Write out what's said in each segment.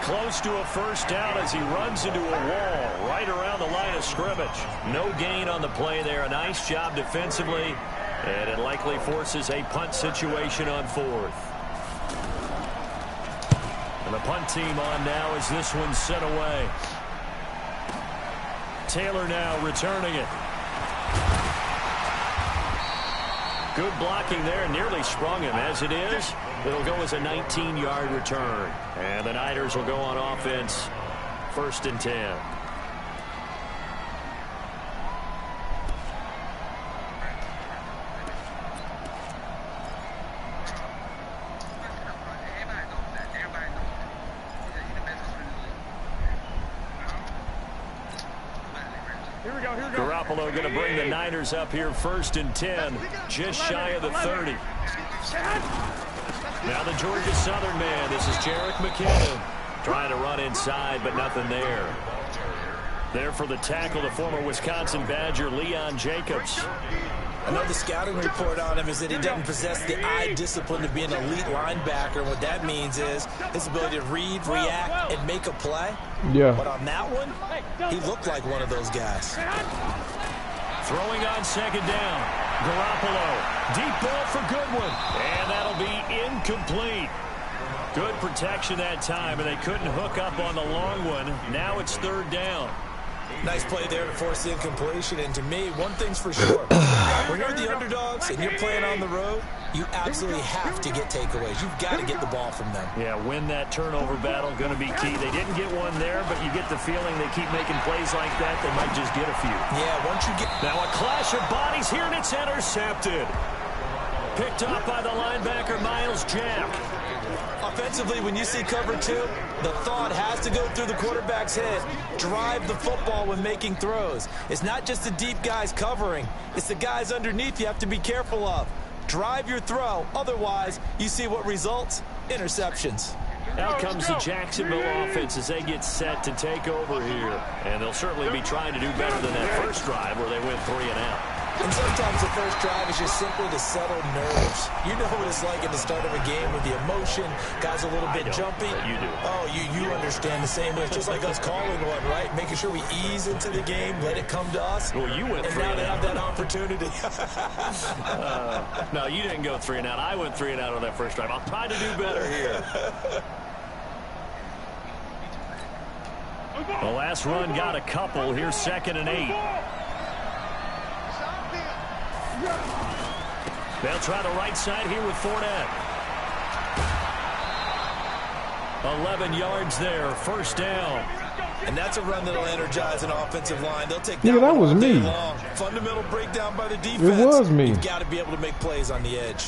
close to a first down as he runs into a wall right around the line of scrimmage. No gain on the play there. A nice job defensively, and it likely forces a punt situation on fourth. And the punt team on now as this one's sent away. Taylor now returning it. Good blocking there, nearly sprung him. As it is, it'll go as a 19-yard return. And the Niners will go on offense, 1st and 10. Garoppolo going to bring the Niners up here 1st and 10, just shy of the 30. Now the Georgia Southern man. This is Jerick McKinnon trying to run inside, but nothing there. There for the tackle, the former Wisconsin Badger, Leon Jacobs. I know the scouting report on him is that he doesn't possess the eye discipline to be an elite linebacker. What that means is his ability to read, react, and make a play. Yeah. But on that one, he looked like one of those guys. Throwing on 2nd down. Garoppolo. Deep ball for Goodwin. And that'll be incomplete. Good protection that time, and they couldn't hook up on the long one. Now it's 3rd down. Nice play there to force the incompletion. And to me, one thing's for sure. When you're the underdogs and you're playing on the road, you absolutely have to get takeaways. You've got to get the ball from them. Yeah, win that turnover battle, going to be key. They didn't get one there, but you get the feeling they keep making plays like that, they might just get a few. Yeah, once you get... Now a clash of bodies here, and it's intercepted. Picked up by the linebacker, Miles Jack. Offensively, when you see cover 2, the thought has to go through the quarterback's head. Drive the football when making throws. It's not just the deep guys covering. It's the guys underneath you have to be careful of. Drive your throw. Otherwise, you see what results? Interceptions. Out comes the Jacksonville offense as they get set to take over here. And they'll certainly be trying to do better than that first drive where they went 3 and out. And sometimes the first drive is just simply to settle nerves. You know what it's like at the start of a game with the emotion, guys a little bit jumpy. You do. Oh, you understand the same way. It's just like us calling one, right? Making sure we ease into the game, let it come to us. Well, you went 3 and now and they out. have that opportunity. No, you didn't go 3 and out. I went 3 and out on that first drive. I'll try to do better here. The last run got a couple. Here's 2nd and 8. They'll try the right side here with Fournette. 11 yards there, 1st down. And that's a run that'll energize an offensive line. They'll take that was me. Long. Fundamental breakdown by the defense. It was me. You've got to be able to make plays on the edge.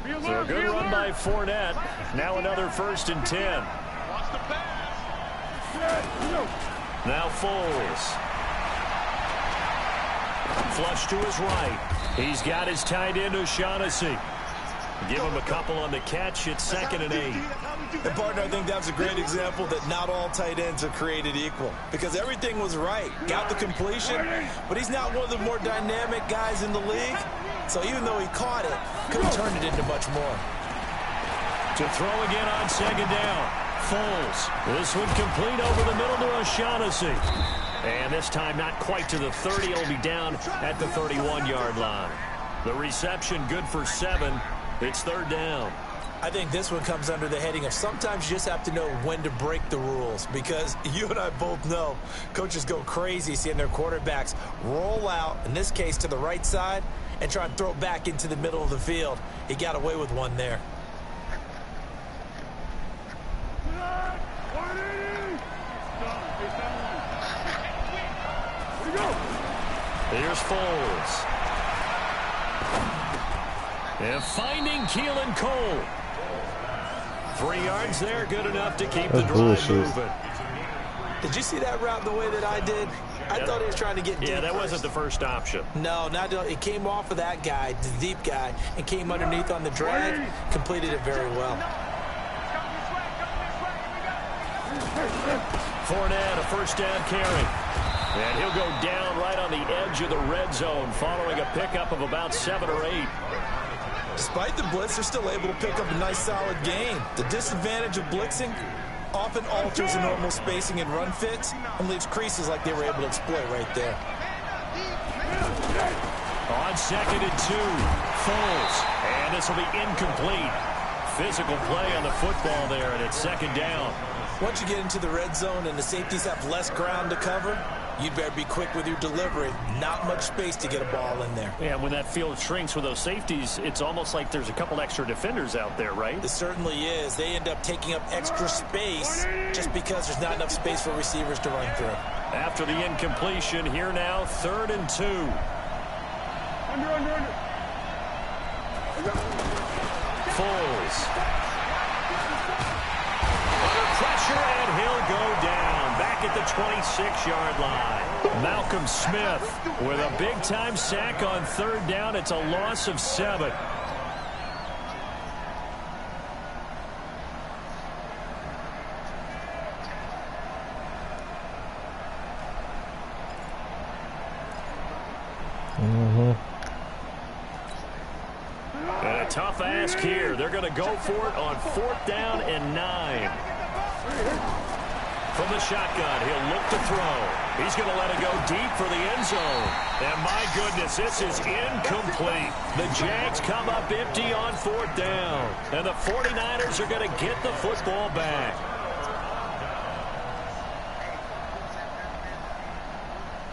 So a good run by Fournette. Now another 1st and 10. Now Foles. Flush to his right. He's got his tight end O'Shaughnessy. Give him a couple on the catch. It's 2nd and 8. And partner, I think that was a great example that not all tight ends are created equal. Because everything was right. Got the completion, but he's not one of the more dynamic guys in the league. So even though he caught it, couldn't turn it into much more. To throw again on 2nd down. Foles. This one complete over the middle to O'Shaughnessy. And this time not quite to the 30. It'll be down at the 31-yard line. The reception good for 7. It's 3rd down. I think this one comes under the heading of sometimes you just have to know when to break the rules, because you and I both know coaches go crazy seeing their quarterbacks roll out, in this case to the right side, and try and throw it back into the middle of the field. He got away with one there. Here's Foles. And finding Keelan Cole. 3 yards there, good enough to keep the drive moving. Did you see that route the way that I did? I thought he was trying to get deep. Yeah, that wasn't the first option. No, it came off of that guy, the deep guy, and came underneath on the drag. Completed it very well. Fournette, a 1st down carry. And he'll go down right on the edge of the red zone following a pickup of about 7 or 8. Despite the blitz, they're still able to pick up a nice, solid gain. The disadvantage of blitzing often alters the normal spacing and run fits and leaves creases like they were able to exploit right there. On 2nd and 2, Foles. And this will be incomplete. Physical play on the football there, and it's 2nd down. Once you get into the red zone and the safeties have less ground to cover, you'd better be quick with your delivery. Not much space to get a ball in there. Yeah, when that field shrinks with those safeties, it's almost like there's a couple extra defenders out there, right? It certainly is. They end up taking up extra space just because there's not enough space for receivers to run through. After the incompletion, here now, 3rd and 2. Foles. Under pressure, and he'll go down. Back at the 26-yard line. Malcolm Smith with a big-time sack on 3rd down. It's a loss of 7. And a tough ask here. They're going to go for it on 4th down and 9. From the shotgun, he'll look to throw. He's going to let it go deep for the end zone. And my goodness, this is incomplete. The Jags come up empty on 4th down. And the 49ers are going to get the football back.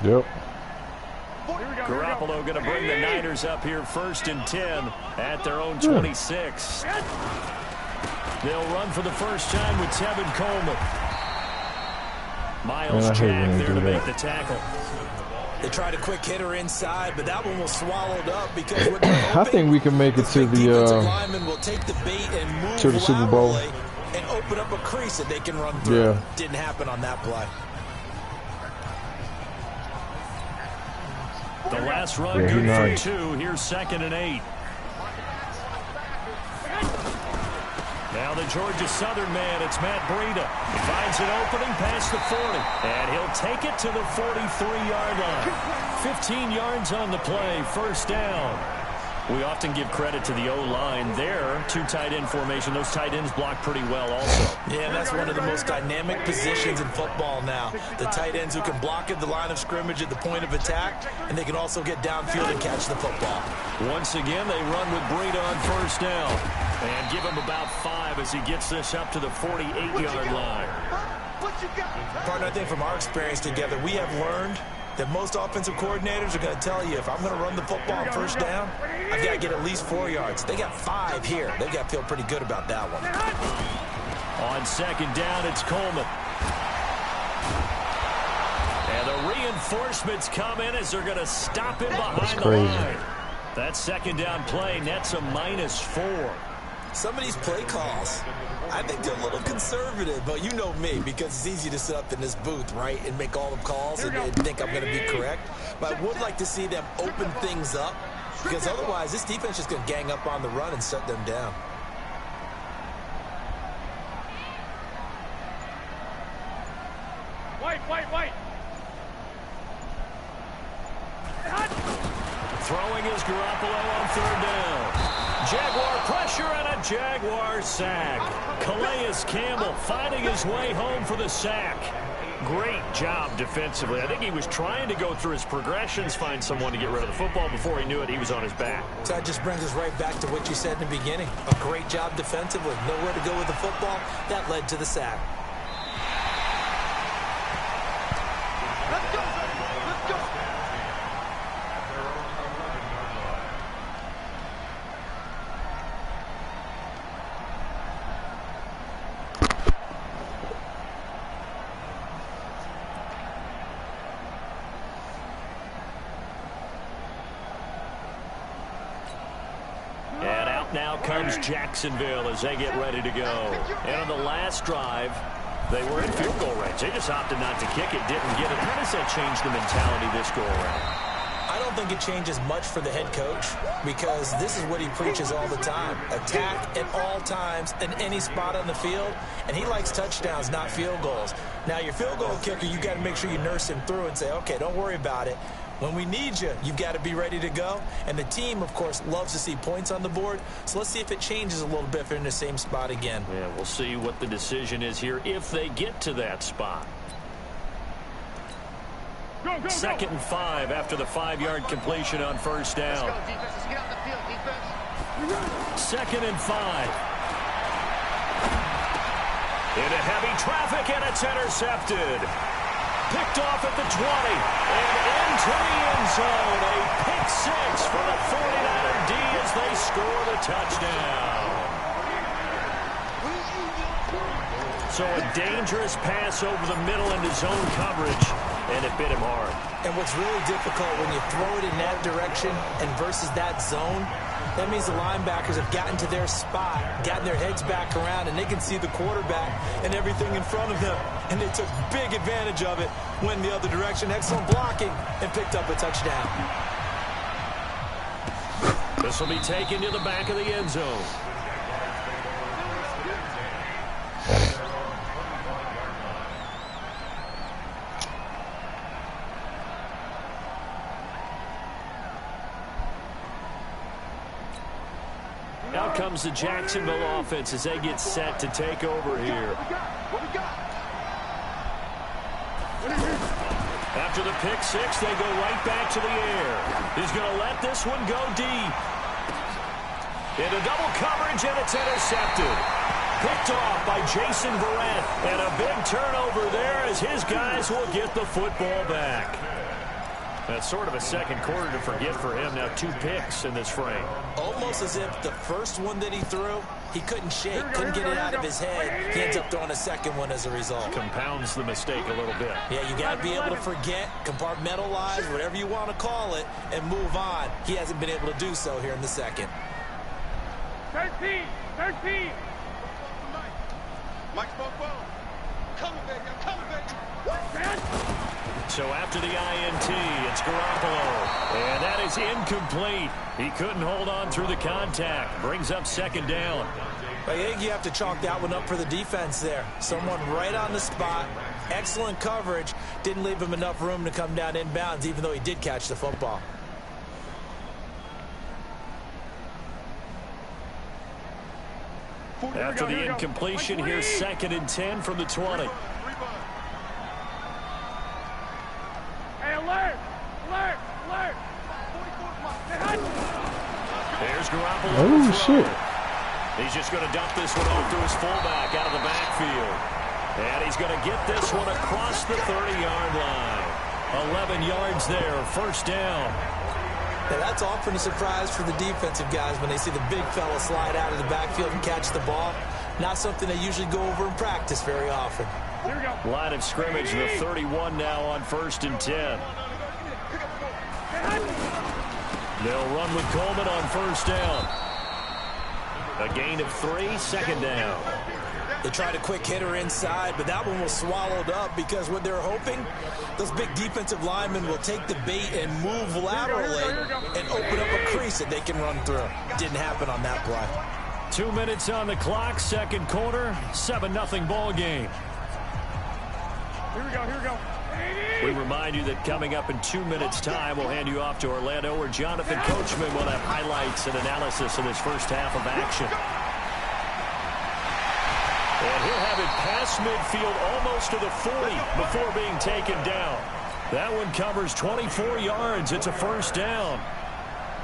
Yep. Garoppolo going to bring the Niners up here 1st and 10 at their own 26. They'll run for the first time with Tevin Coleman. Miles Jack there to make the tackle. They tried a quick hitter inside, but that one was swallowed up because what they're hoping, I think we can make it to the lineman will take the bait and move to the Super Bowl and open up a crease that they can run through. Yeah. Didn't happen on that play. The last run good for 2. Here's 2nd and 8. Now the Georgia Southern man, it's Matt Breida. He finds an opening past the 40, and he'll take it to the 43-yard line. 15 yards on the play, 1st down. We often give credit to the O-line there. 2 tight end formation. Those tight ends block pretty well also. Yeah, that's one of the most dynamic positions in football now. The tight ends who can block at the line of scrimmage at the point of attack, and they can also get downfield and catch the football. Once again, they run with Breida on 1st down. And give him about 5 as he gets this up to the 48-yard line. Partner, I think from our experience together, we have learned that most offensive coordinators are going to tell you, if I'm going to run the football on 1st down, I've got to get at least 4 yards. They got 5 here. They've got to feel pretty good about that one. On 2nd down, it's Coleman. And the reinforcements come in as they're going to stop him behind the line. That 2nd down play nets a -4. Some of these play calls, I think they're a little conservative, but you know me, because it's easy to sit up in this booth, right, and make all the calls and think I'm going to be correct. But I would like to see them open things up, because otherwise this defense is going to gang up on the run and shut them down. White. Throwing is Garoppolo on 3rd down. Jaguar pressure and a Jaguar sack. Calais Campbell finding his way home for the sack. Great job defensively. I think he was trying to go through his progressions, find someone to get rid of the football. Before he knew it, he was on his back. So that just brings us right back to what you said in the beginning. A great job defensively. Nowhere to go with the football. That led to the sack. Let's go. Now comes Jacksonville as they get ready to go. And on the last drive, they were in field goal range. They just opted not to kick it, didn't get it. How does that change the mentality this go around? I don't think it changes much for the head coach, because this is what he preaches all the time. Attack at all times in any spot on the field, and he likes touchdowns, not field goals. Now, your field goal kicker, you got to make sure you nurse him through and say, okay, don't worry about it. When we need you, you've got to be ready to go. And the team, of course, loves to see points on the board. So let's see if it changes a little bit if they're in the same spot again. Yeah, we'll see what the decision is here if they get to that spot. Go, go, 2nd and 5 after the 5-yard completion on first down. Let's go, defense. Let's get out the field, defense. 2nd and 5. Into heavy traffic, and it's intercepted. Picked off at the 20, and into the end zone. A pick 6 for the 49er D as they score the touchdown. So a dangerous pass over the middle into zone coverage, and it bit him hard. And what's really difficult when you throw it in that direction and versus that zone, that means the linebackers have gotten to their spot, gotten their heads back around, and they can see the quarterback and everything in front of them. And they took big advantage of it, went the other direction, excellent blocking, and picked up a touchdown. This will be taken to the back of the end zone. Out comes the Jacksonville offense as they get set to take over here. After the pick 6, they go right back to the air. He's going to let this one go deep. Into double coverage, and it's intercepted. Picked off by Jason Verrett. And a big turnover there as his guys will get the football back. That's sort of a second quarter to forget for him. Now 2 picks in this frame. Almost as if the first one that he threw, he couldn't shake, couldn't get it out of his head. He ends up throwing a second one as a result. Compounds the mistake a little bit. Yeah, you got to be able to forget, compartmentalize, whatever you want to call it, and move on. He hasn't been able to do so here in the second. 13. Mike spoke well. Coming, baby. I'm coming, baby. What, man? So after the INT, it's Garoppolo. And that is incomplete. He couldn't hold on through the contact. Brings up 2nd down. I think you have to chalk that one up for the defense there. Someone right on the spot. Excellent coverage. Didn't leave him enough room to come down inbounds, even though he did catch the football. After the incompletion, here's 2nd and 10 from the 20. Hey, alert! There's Garoppolo. Oh, shit. He's just going to dump this one off to his fullback out of the backfield. And he's going to get this one across the 30-yard line. 11 yards there, first down. Yeah, that's often a surprise for the defensive guys when they see the big fella slide out of the backfield and catch the ball. Not something they usually go over in practice very often. Here we go. Line of scrimmage, the 31 now on 1st and 10. They'll run with Coleman on first down. A gain of 3, 2nd down. They tried a quick hitter inside, but that one was swallowed up because what they're hoping, those big defensive linemen will take the bait and move laterally and open up a crease that they can run through. Didn't happen on that play. 2 minutes on the clock, second quarter, 7-0 ball game. Here we go. We remind you that coming up in 2 minutes' time, we'll hand you off to Orlando, where Jonathan Coachman will have highlights and analysis of this first half of action. And he'll have it past midfield almost to the 40 before being taken down. That one covers 24 yards. It's a first down.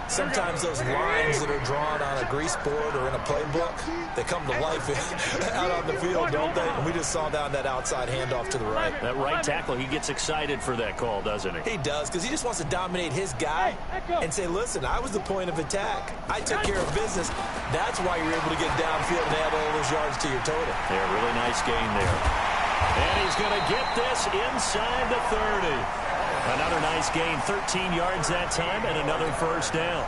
Sometimes those lines that are drawn on a grease board or in a playbook, they come to life out on the field, don't they? And we just saw down that outside handoff to the right. That right tackle, he gets excited for that call, doesn't he? He does, because he just wants to dominate his guy and say, listen, I was the point of attack. I took care of business. That's why you're able to get downfield and add all those yards to your total. Yeah, really nice gain there. And he's going to get this inside the 30. Another nice gain, 13 yards that time, and another first down.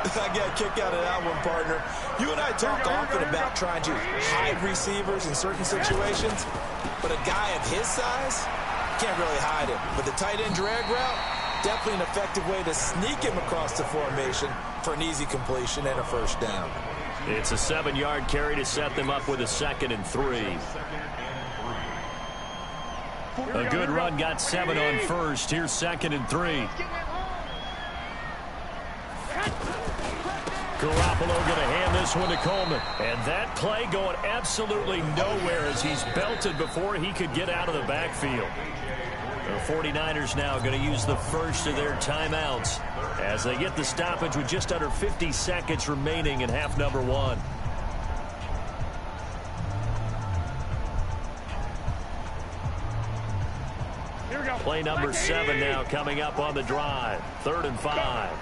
I got a kick out of that one, partner. You and I talk often about trying to hide receivers in certain situations, but a guy of his size can't really hide him. But the tight end drag route, definitely an effective way to sneak him across the formation for an easy completion and a first down. It's a 7-yard carry to set them up with a 2nd and 3. A good run got 7 on first. Here's 2nd and 3. Garoppolo going to hand this one to Coleman. And that play going absolutely nowhere as he's belted before he could get out of the backfield. The 49ers now going to use the first of their timeouts as they get the stoppage with just under 50 seconds remaining in half number 1. Here we go. Play number 7 now coming up on the drive. 3rd and 5.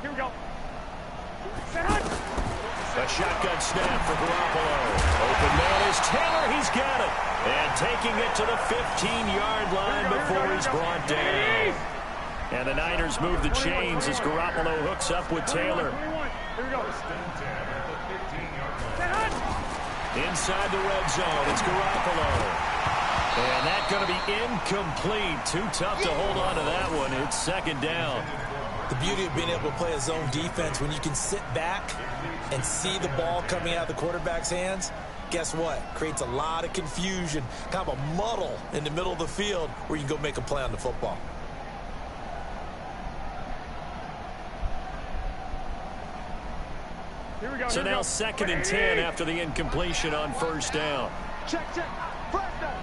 Here we go. A shotgun snap for Garoppolo. Open man is Taylor. He's got it. And taking it to the 15-yard line before he's brought down. And the Niners move the chains as Garoppolo hooks up with Taylor. Here we go. Inside the red zone, it's Garoppolo. And that's going to be incomplete. Too tough to hold on to that one. It's 2nd down. The beauty of being able to play a zone defense, when you can sit back and see the ball coming out of the quarterback's hands, guess what? Creates a lot of confusion, kind of a muddle in the middle of the field where you can go make a play on the football. Here we go. So now 2nd and 10 after the incompletion on 1st down. Check. Press down.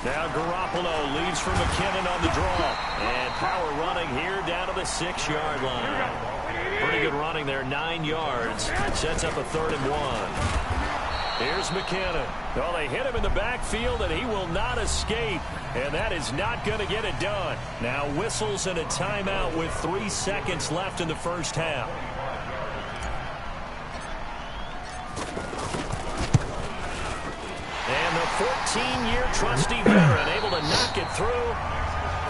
Now Garoppolo leads for McKinnon on the draw. And power running here down to the 6-yard line. Pretty good running there, 9 yards. Sets up a 3rd and 1. Here's McKinnon. Well, they hit him in the backfield, and he will not escape. And that is not going to get it done. Now whistles and a timeout with 3 seconds left in the first half. And the 14-year trusty veteran able to knock it through.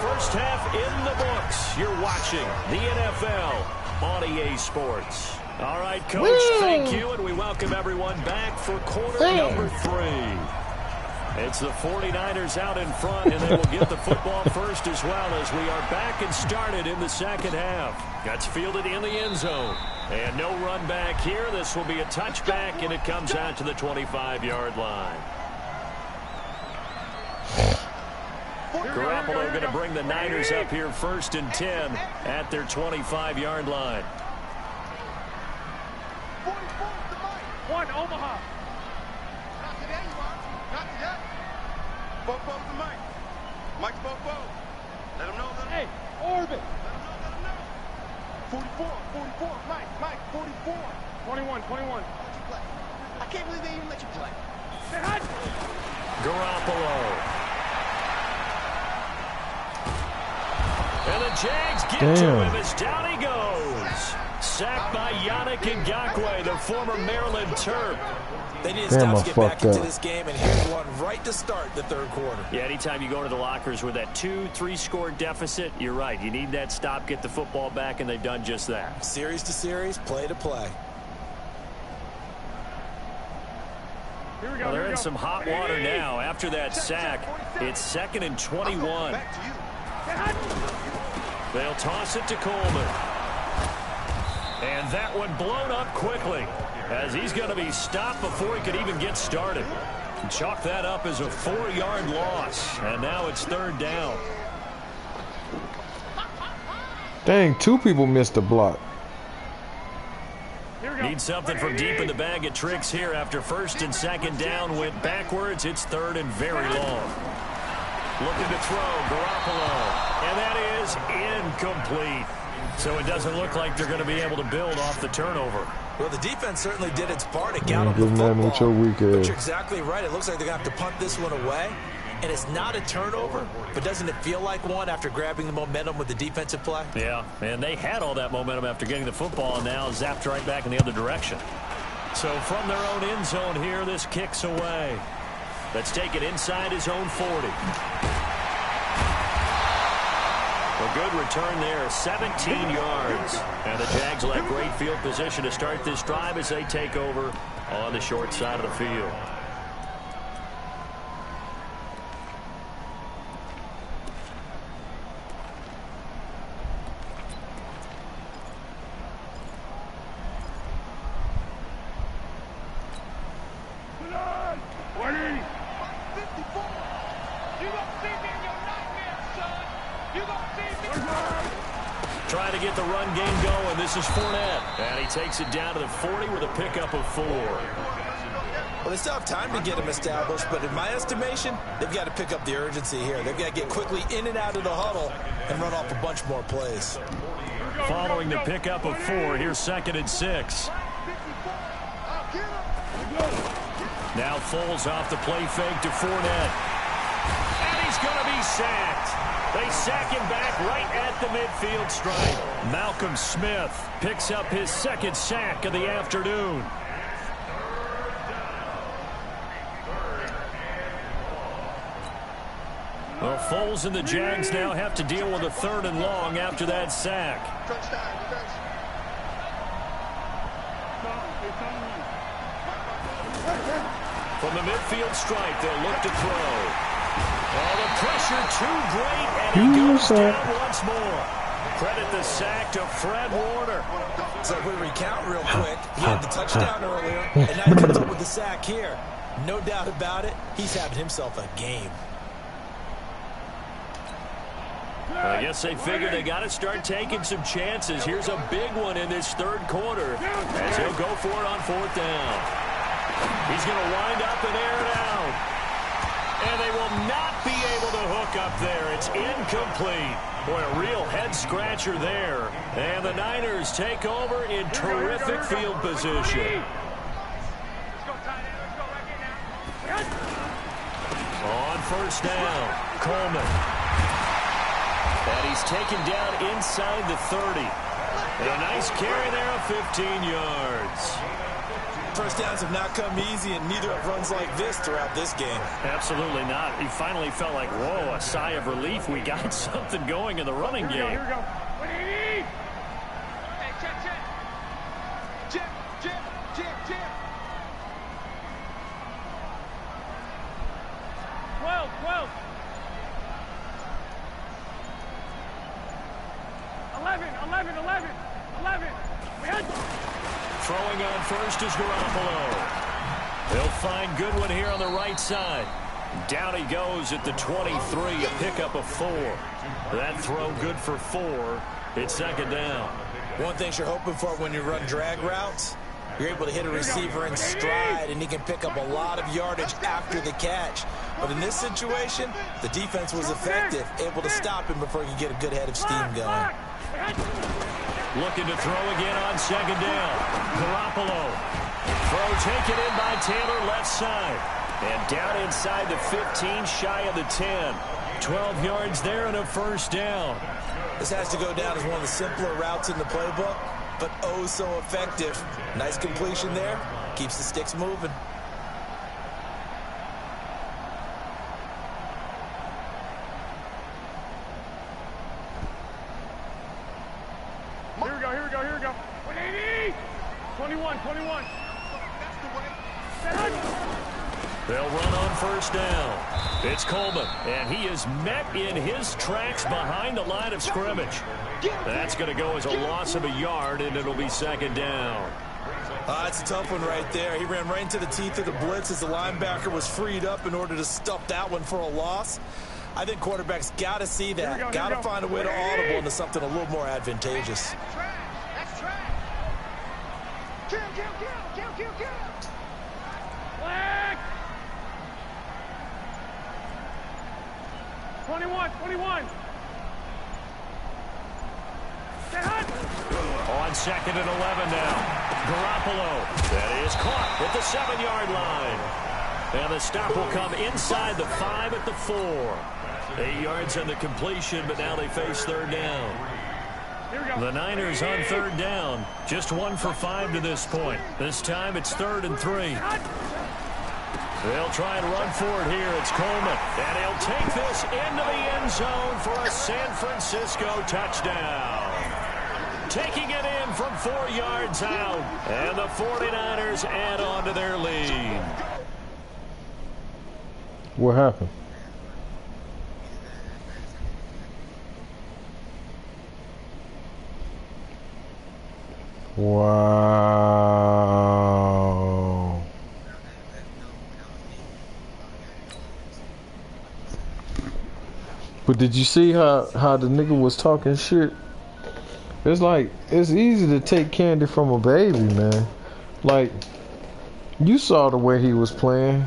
First half in the books. You're watching the NFL on EA Sports. All right, Coach, thank you, and we welcome everyone back for quarter number 3. It's the 49ers out in front, and they will get the football first as well as we are back and started in the second half. That's fielded in the end zone. And no run back here. This will be a touchback, and it comes out to the 25-yard line. Garoppolo going to bring the Niners up here 1st and 10 at their 25-yard line. One, Omaha. Not today, you are. Not today. Bobo's the mic. Mike's Bobo. Let him know. Hey, orbit. Let him know. 44, Mike, 44. 21. I can't believe they even let you play. Garoppolo. And the Jags get to him as down he goes. Sacked by Yannick Ngakoue, the former Maryland Terp. They need to stop to get back into this game, and here's one right to start the 3rd quarter. Yeah, anytime you go to the lockers with that 2-3 score deficit, you're right. You need that stop, get the football back, and they've done just that. Series to series, play to play. Here we go. Well, they're in some hot water now. After that sack, it's 2nd and 21. They'll toss it to Coleman. And that one blown up quickly as he's going to be stopped before he could even get started. Chalk that up as a 4-yard loss. And now it's 3rd down. Dang, 2 people missed the block. Need something from deep in the bag of tricks here after 1st and 2nd down went backwards. It's 3rd and very long. Looking to throw, Garoppolo. And that is incomplete. So it doesn't look like they're going to be able to build off the turnover. Well, the defense certainly did its part to gallop the football. But you're exactly right. It looks like they're going to have to punt this one away. And it's not a turnover, but doesn't it feel like one after grabbing the momentum with the defensive play? Yeah, and they had all that momentum after getting the football and now zapped right back in the other direction. So from their own end zone here, this kicks away. Let's take it inside his own 40. A good return there, 17 yards. And the Jags will have great field position to start this drive as they take over on the short side of the field. trying to get the run game going. This is Fournette. And he takes it down to the 40 with a pickup of 4. Well, they still have time to get him established, but in my estimation, they've got to pick up the urgency here. They've got to get quickly in and out of the huddle and run off a bunch more plays. Following the pickup of 4, here's 2nd and 6. Now Foles off the play fake to Fournette. And he's going to be sacked. They sack him back right at the midfield stripe. Malcolm Smith picks up his 2nd sack of the afternoon. Well, Foles and the Jags now have to deal with a 3rd and long after that sack. From the midfield stripe, they'll look to throw. Oh, the pressure too great, and he goes down once more. Credit the sack to Fred Warner. So if we recount real quick, he had the touchdown earlier, and now he comes up with the sack here. No doubt about it, he's having himself a game. I guess they figure they got to start taking some chances. Here's a big one in this 3rd quarter as he'll go for it on 4th down. He's going to wind up and air it out. And they will not be able to hook up there. It's incomplete. Boy, a real head-scratcher there. And the Niners take over in terrific field position. On 1st down, Coleman. And he's taken down inside the 30. And a nice carry there of 15 yards. First downs have not come easy, and neither have runs like this throughout this game. Absolutely not. He finally felt like, whoa, a sigh of relief. We got something going in the running game. Here we go. What do you need? Hey, check. Jim. 12. 11. Throwing on 1st is Garoppolo. They'll find Goodwin here on the right side. Down he goes at the 23, a pickup of 4. That throw good for 4. It's 2nd down. One thing you're hoping for when you run drag routes, you're able to hit a receiver in stride, and he can pick up a lot of yardage after the catch. But in this situation, the defense was effective, able to stop him before he could get a good head of steam going. Looking to throw again on 2nd down. Garoppolo. Throw taken in by Taylor left side. And down inside the 15, shy of the 10. 12 yards there and a 1st down. This has to go down as one of the simpler routes in the playbook, but oh so effective. Nice completion there. Keeps the sticks moving. Here we go. 180. 21. They'll run on 1st down. It's Coleman, and he is met in his tracks behind the line of scrimmage. That's going to go as a loss of a yard, and it'll be 2nd down. It's a tough one right there. He ran right into the teeth of the blitz as the linebacker was freed up in order to stuff that one for a loss. I think quarterbacks got to see that. Got to find a way to audible into something a little more advantageous. That's trash. Kill. Flag. 21. On 2nd and 11 now. Garoppolo. That is caught at the 7-yard line. And the stop will come inside the 5 at the 4. 8 yards on the completion, but now they face 3rd down. The Niners on 3rd down. Just 1 for 5 to this point. This time it's 3rd and 3. They'll try and run for it here. It's Coleman. And he'll take this into the end zone for a San Francisco touchdown. Taking it in from 4 yards out. And the 49ers add on to their lead. What happened? Wow. But did you see how the nigga was talking shit It's like, it's easy to take candy from a baby, man. Like, you saw the way he was playing.